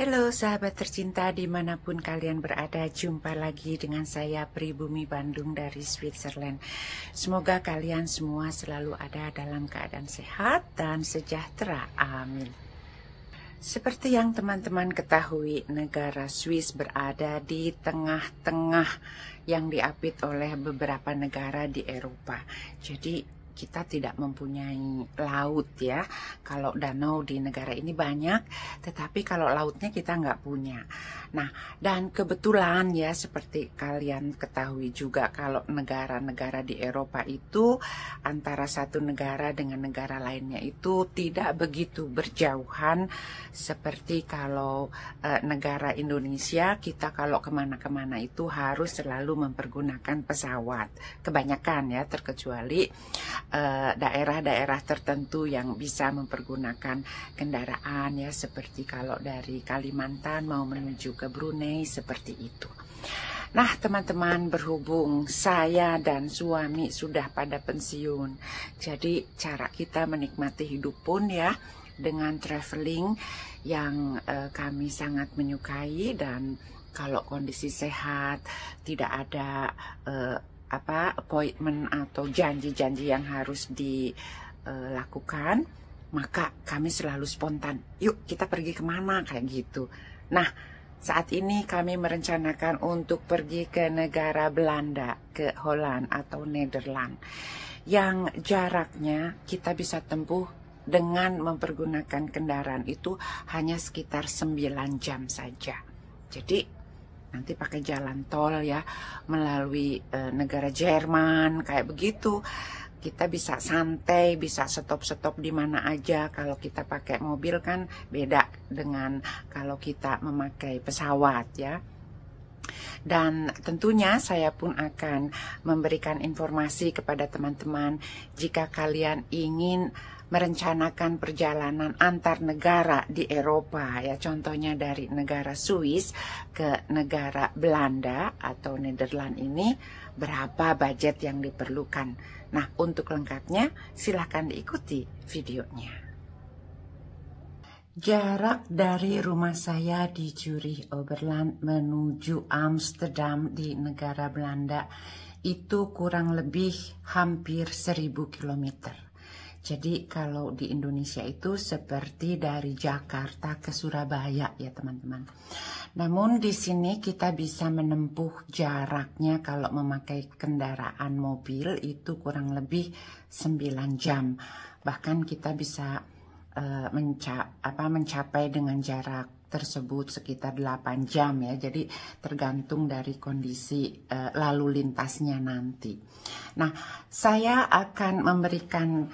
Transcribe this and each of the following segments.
Halo sahabat tercinta dimanapun kalian berada, jumpa lagi dengan saya Pribumi Bandung dari Switzerland. Semoga kalian semua selalu ada dalam keadaan sehat dan sejahtera, amin. Seperti yang teman-teman ketahui, negara Swiss berada di tengah-tengah yang diapit oleh beberapa negara di Eropa. Jadi kita tidak mempunyai laut ya. Kalau danau di negara ini banyak, tetapi kalau lautnya kita nggak punya. Nah, dan kebetulan ya seperti kalian ketahui juga, kalau negara-negara di Eropa itu antara satu negara dengan negara lainnya itu tidak begitu berjauhan seperti kalau negara Indonesia. Kita kalau kemana-kemana itu harus selalu mempergunakan pesawat. Kebanyakan ya, terkecuali daerah-daerah tertentu yang bisa mempergunakan kendaraan ya, seperti kalau dari Kalimantan mau menuju ke Brunei seperti itu. Nah teman-teman, berhubung saya dan suami sudah pada pensiun, jadi cara kita menikmati hidup pun ya dengan traveling yang kami sangat menyukai. Dan kalau kondisi sehat, tidak ada appointment atau janji-janji yang harus dilakukan, maka kami selalu spontan, yuk kita pergi kemana, kayak gitu. Nah saat ini kami merencanakan untuk pergi ke negara Belanda, ke Holland atau Nederland, yang jaraknya kita bisa tempuh dengan mempergunakan kendaraan itu hanya sekitar 9 jam saja. Jadi nanti pakai jalan tol ya, melalui negara Jerman kayak begitu. Kita bisa santai, bisa stop-stop di mana aja. Kalau kita pakai mobil kan beda dengan kalau kita memakai pesawat ya. Dan tentunya saya pun akan memberikan informasi kepada teman-teman jika kalian ingin merencanakan perjalanan antar negara di Eropa ya, contohnya dari negara Swiss ke negara Belanda atau Nederland ini, berapa budget yang diperlukan. Nah untuk lengkapnya silahkan diikuti videonya. Jarak dari rumah saya di Zurich Oberland menuju Amsterdam di negara Belanda itu kurang lebih hampir 1000 km. Jadi kalau di Indonesia itu seperti dari Jakarta ke Surabaya ya teman-teman. Namun di sini kita bisa menempuh jaraknya kalau memakai kendaraan mobil itu kurang lebih 9 jam. Bahkan kita bisa mencapai dengan jarak tersebut sekitar 8 jam ya. Jadi tergantung dari kondisi lalu lintasnya nanti. Nah, saya akan memberikan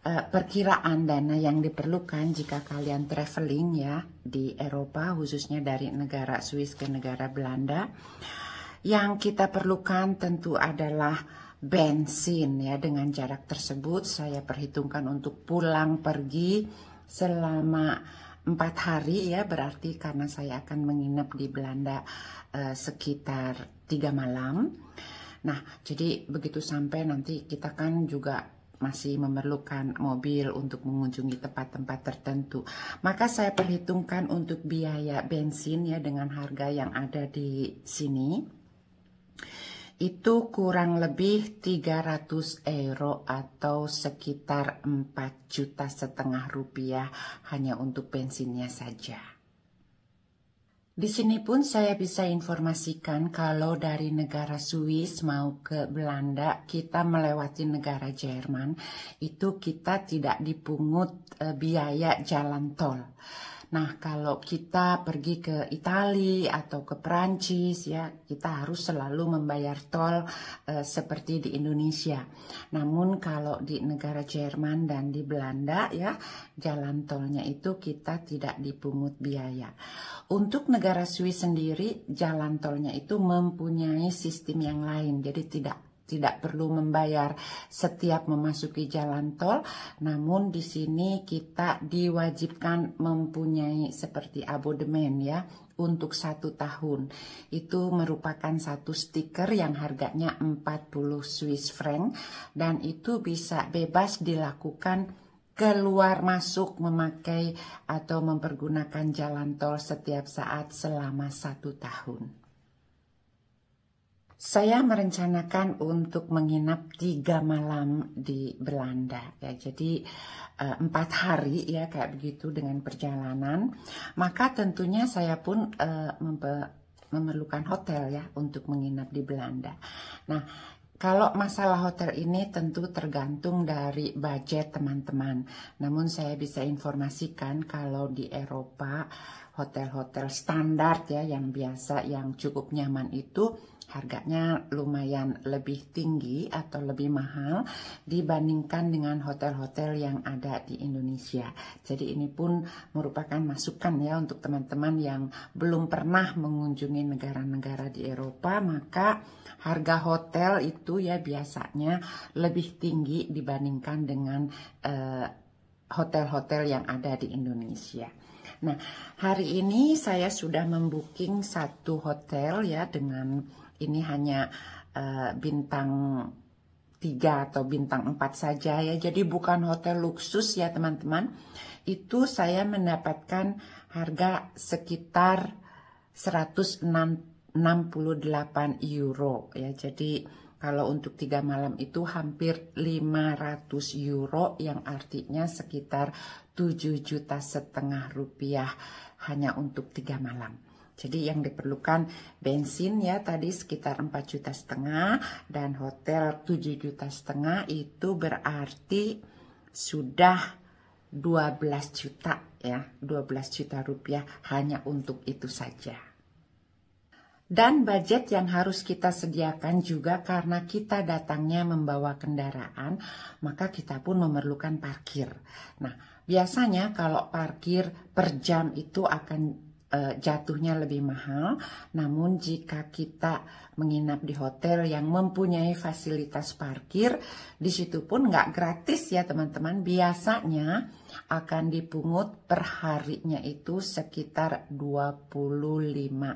perkiraan dana yang diperlukan jika kalian traveling ya di Eropa, khususnya dari negara Swiss ke negara Belanda. Yang kita perlukan tentu adalah bensin ya. Dengan jarak tersebut saya perhitungkan untuk pulang pergi selama 4 hari ya, berarti karena saya akan menginap di Belanda sekitar 3 malam. Nah jadi begitu sampai nanti kita kan juga masih memerlukan mobil untuk mengunjungi tempat-tempat tertentu. Maka saya perhitungkan untuk biaya bensin ya dengan harga yang ada di sini. Itu kurang lebih 300 euro atau sekitar 4,5 juta rupiah hanya untuk bensinnya saja. Di sini pun saya bisa informasikan kalau dari negara Swiss mau ke Belanda, kita melewati negara Jerman, itu kita tidak dipungut biaya jalan tol. Nah kalau kita pergi ke Italia atau ke Prancis ya, kita harus selalu membayar tol seperti di Indonesia. Namun kalau di negara Jerman dan di Belanda ya, jalan tolnya itu kita tidak dipungut biaya. Untuk negara Swiss sendiri, jalan tolnya itu mempunyai sistem yang lain, jadi tidak perlu membayar setiap memasuki jalan tol. Namun di sini kita diwajibkan mempunyai seperti abodemen ya untuk 1 tahun. Itu merupakan satu stiker yang harganya 40 Swiss franc dan itu bisa bebas dilakukan keluar masuk memakai atau mempergunakan jalan tol setiap saat selama 1 tahun. Saya merencanakan untuk menginap 3 malam di Belanda ya, jadi 4 hari ya kayak begitu dengan perjalanan. Maka tentunya saya pun memerlukan hotel ya untuk menginap di Belanda. Nah, kalau masalah hotel ini tentu tergantung dari budget teman-teman. Namun saya bisa informasikan kalau di Eropa hotel-hotel standar ya yang biasa yang cukup nyaman itu harganya lumayan lebih tinggi atau lebih mahal dibandingkan dengan hotel-hotel yang ada di Indonesia. Jadi ini pun merupakan masukan ya untuk teman-teman yang belum pernah mengunjungi negara-negara di Eropa, maka harga hotel itu ya biasanya lebih tinggi dibandingkan dengan hotel-hotel yang ada di Indonesia. Nah, hari ini saya sudah membooking 1 hotel ya dengan ini hanya bintang 3 atau bintang 4 saja ya. Jadi bukan hotel luksus ya teman-teman. Itu saya mendapatkan harga sekitar 168 euro ya. Jadi kalau untuk 3 malam itu hampir 500 euro yang artinya sekitar 7,5 juta rupiah hanya untuk 3 malam. Jadi yang diperlukan bensin ya tadi sekitar 4,5 juta dan hotel 7,5 juta itu berarti sudah 12 juta ya, 12 juta rupiah hanya untuk itu saja. Dan budget yang harus kita sediakan juga karena kita datangnya membawa kendaraan, maka kita pun memerlukan parkir. Nah, biasanya kalau parkir per jam itu akan jatuhnya lebih mahal. Namun jika kita menginap di hotel yang mempunyai fasilitas parkir, di situ pun nggak gratis ya teman-teman. Biasanya akan dipungut per harinya itu sekitar 25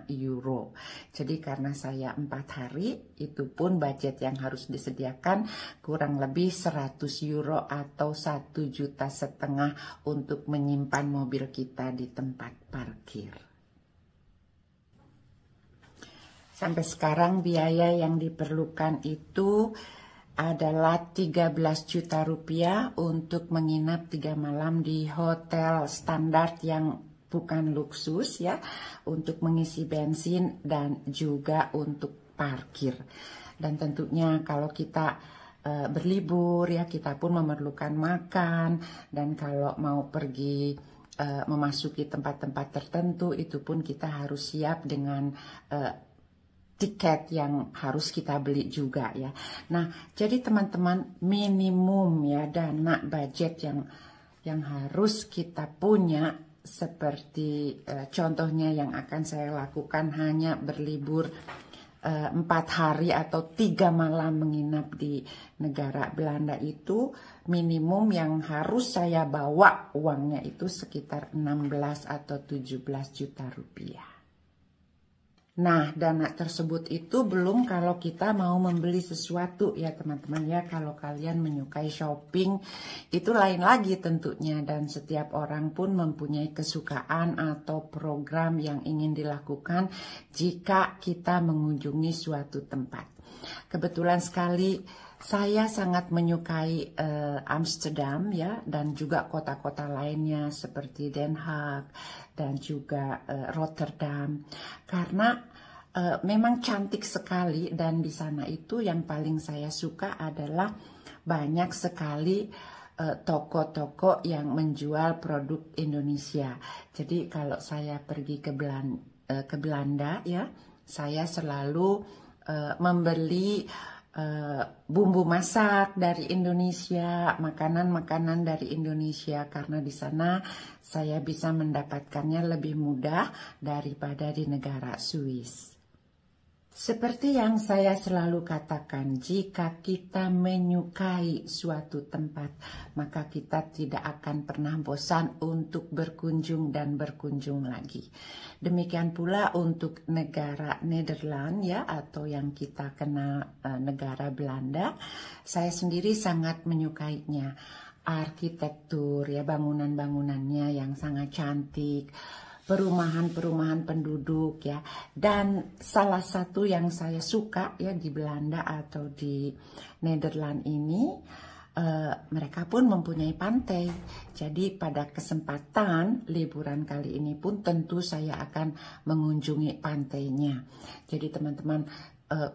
euro. Jadi karena saya 4 hari, itu pun budget yang harus disediakan kurang lebih 100 euro atau 1,5 juta untuk menyimpan mobil kita di tempat parkir. Sampai sekarang biaya yang diperlukan itu adalah 13 juta rupiah untuk menginap 3 malam di hotel standar yang bukan luksus ya, untuk mengisi bensin dan juga untuk parkir. Dan tentunya kalau kita berlibur ya, kita pun memerlukan makan, dan kalau mau pergi memasuki tempat-tempat tertentu itu pun kita harus siap dengan tiket yang harus kita beli juga ya. Nah, jadi teman-teman, minimum ya dana budget yang harus kita punya seperti contohnya yang akan saya lakukan hanya berlibur 4 hari atau 3 malam menginap di negara Belanda itu, minimum yang harus saya bawa uangnya itu sekitar 16 atau 17 juta rupiah. Nah, dana tersebut itu belum kalau kita mau membeli sesuatu ya teman-teman ya. Kalau kalian menyukai shopping itu lain lagi tentunya, dan setiap orang pun mempunyai kesukaan atau program yang ingin dilakukan jika kita mengunjungi suatu tempat. Kebetulan sekali saya sangat menyukai Amsterdam ya, dan juga kota-kota lainnya seperti Den Haag dan juga Rotterdam, karena memang cantik sekali. Dan di sana itu yang paling saya suka adalah banyak sekali toko-toko yang menjual produk Indonesia. Jadi kalau saya pergi ke Belanda ya, saya selalu membeli bumbu masak dari Indonesia, makanan-makanan dari Indonesia, karena di sana saya bisa mendapatkannya lebih mudah daripada di negara Swiss. Seperti yang saya selalu katakan, jika kita menyukai suatu tempat, maka kita tidak akan pernah bosan untuk berkunjung dan berkunjung lagi. Demikian pula untuk negara Nederland ya, atau yang kita kenal negara Belanda, saya sendiri sangat menyukainya. arsitektur ya, bangunan-bangunannya yang sangat cantik, perumahan-perumahan penduduk ya. Dan salah satu yang saya suka ya di Belanda atau di Nederland ini, mereka pun mempunyai pantai. Jadi pada kesempatan liburan kali ini pun tentu saya akan mengunjungi pantainya. Jadi teman-teman,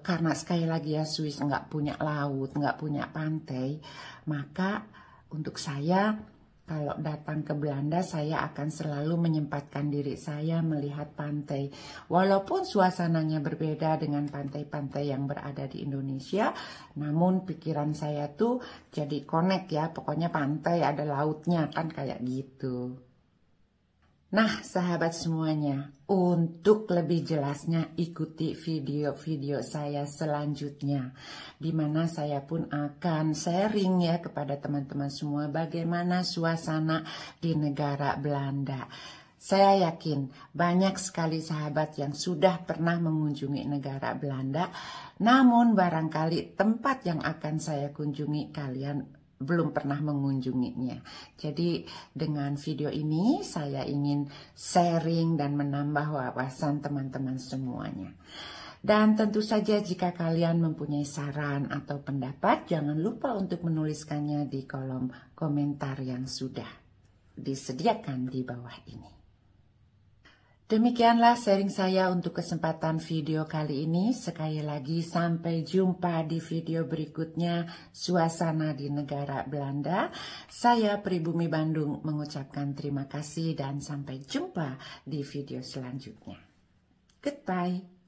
karena sekali lagi ya Swiss nggak punya laut, nggak punya pantai, maka untuk saya kalau datang ke Belanda, saya akan selalu menyempatkan diri saya melihat pantai. Walaupun suasananya berbeda dengan pantai-pantai yang berada di Indonesia, namun pikiran saya tuh jadi connect ya, pokoknya pantai ada lautnya kan kayak gitu. Nah, sahabat semuanya, untuk lebih jelasnya ikuti video-video saya selanjutnya, di mana saya pun akan sharing ya kepada teman-teman semua bagaimana suasana di negara Belanda. Saya yakin banyak sekali sahabat yang sudah pernah mengunjungi negara Belanda, namun barangkali tempat yang akan saya kunjungi kalian belum pernah mengunjunginya. Jadi dengan video ini saya ingin sharing dan menambah wawasan teman-teman semuanya. Dan tentu saja jika kalian mempunyai saran atau pendapat, jangan lupa untuk menuliskannya di kolom komentar yang sudah disediakan di bawah ini. Demikianlah sharing saya untuk kesempatan video kali ini. Sekali lagi sampai jumpa di video berikutnya, suasana di negara Belanda. Saya Pribumi Bandung mengucapkan terima kasih dan sampai jumpa di video selanjutnya. Goodbye.